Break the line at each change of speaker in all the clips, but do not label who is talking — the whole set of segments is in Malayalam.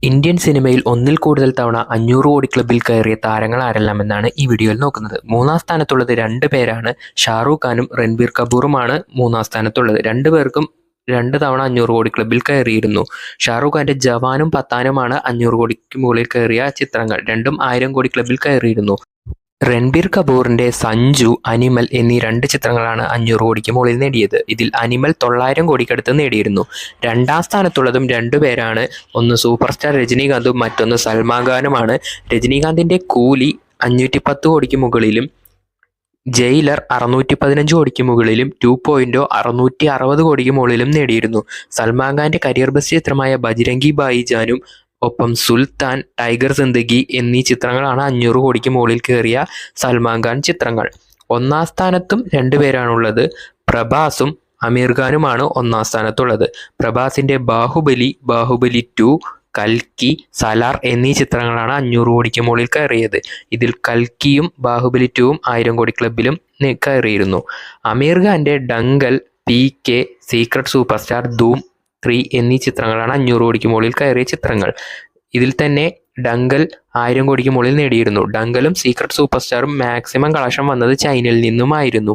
ഇന്ത്യൻ സിനിമയിൽ ഒന്നിൽ കൂടുതൽ തവണ 500 കോടി ക്ലബ്ബിൽ കയറിയ താരങ്ങൾ ആരെല്ലാമെന്നാണ് ഈ വീഡിയോയിൽ നോക്കുന്നത്. മൂന്നാം സ്ഥാനത്തുള്ളത് 2 പേരാണ്. ഷാറൂഖ് ഖാനും രൺബീർ കപൂറുമാണ് മൂന്നാം സ്ഥാനത്തുള്ളത്. 2 പേർക്കും 2 തവണ 500 കോടി ക്ലബ്ബിൽ കയറിയിരുന്നു. ഷാറൂഖ് ഖാന്റെ ജവാനും പത്താനുമാണ് 500 കോടിക്ക് മുകളിൽ കയറിയ ചിത്രങ്ങൾ. രണ്ടും 1000 കോടി ക്ലബ്ബിൽ കയറിയിരുന്നു. രൺബീർ കപൂറിന്റെ സഞ്ജു, അനിമൽ എന്നീ 2 ചിത്രങ്ങളാണ് 500 കോടിക്ക് മുകളിൽ നേടിയത്. ഇതിൽ അനിമൽ 900 കോടിക്കടുത്ത് നേടിയിരുന്നു. രണ്ടാം സ്ഥാനത്തുള്ളതും 2 പേരാണ്. ഒന്ന് സൂപ്പർ സ്റ്റാർ രജനീകാന്തും മറ്റൊന്ന് സൽമാൻ ഖാനുമാണ്. രജനീകാന്തിന്റെ കൂലി 510 കോടിക്ക് മുകളിലും ജയിലർ 615 കോടിക്ക് മുകളിലും 2.0 660 കോടിക്ക് മുകളിലും നേടിയിരുന്നു. സൽമാൻ ഖാന്റെ കരിയർ ബെസ്റ്റ് ചിത്രമായ ബജ്രംഗി ഭായിജാനും ഒപ്പം സുൽത്താൻ, ടൈഗർ സിന്ദഗി എന്നീ ചിത്രങ്ങളാണ് 500 കോടിക്ക് മുകളിൽ കയറിയ സൽമാൻ ഖാൻ ചിത്രങ്ങൾ. ഒന്നാം സ്ഥാനത്തും 2 പേരാണുള്ളത്. പ്രഭാസും അമീർ ഖാനുമാണ് ഒന്നാം സ്ഥാനത്തുള്ളത്. പ്രഭാസിന്റെ ബാഹുബലി, ബാഹുബലി 2, കൽക്കി, സലാർ എന്നീ ചിത്രങ്ങളാണ് 500 കോടിക്ക് മുകളിൽ കയറിയത്. ഇതിൽ കൽക്കിയും ബാഹുബലി 2ഉം 1000 കോടി ക്ലബിലും കയറിയിരുന്നു. അമീർ ഖാന്റെ Dangal, PK, Secret Superstar, Dhoom 3 എന്നീ ചിത്രങ്ങളാണ് 500 കോടിക്ക് മുകളിൽ കയറിയ ചിത്രങ്ങൾ. ഇതിൽ തന്നെ ഡങ്കൽ 1000 കോടിക്ക് മുകളിൽ നേടിയിരുന്നു. ഡങ്കലും സീക്രട്ട് സൂപ്പർ സ്റ്റാറും മാക്സിമം കളക്ഷൻ വന്നത് ചൈനയിൽ നിന്നുമായിരുന്നു.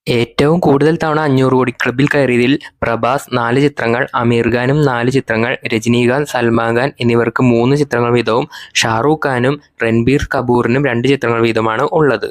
ഏറ്റവും കൂടുതൽ തവണ 500 കോടി ക്ലബിൽ കയറിയതിൽ പ്രഭാസ് 4 ചിത്രങ്ങൾ, അമീർ ഖാനും 4 ചിത്രങ്ങൾ, രജനീകാന്ത്, സൽമാൻ ഖാൻ എന്നിവർക്ക് 3 ചിത്രങ്ങൾ വീതവും ഷാറൂഖ് ഖാനും രൺബീർ കപൂറിനും 2 ചിത്രങ്ങൾ വീതമാണ് ഉള്ളത്.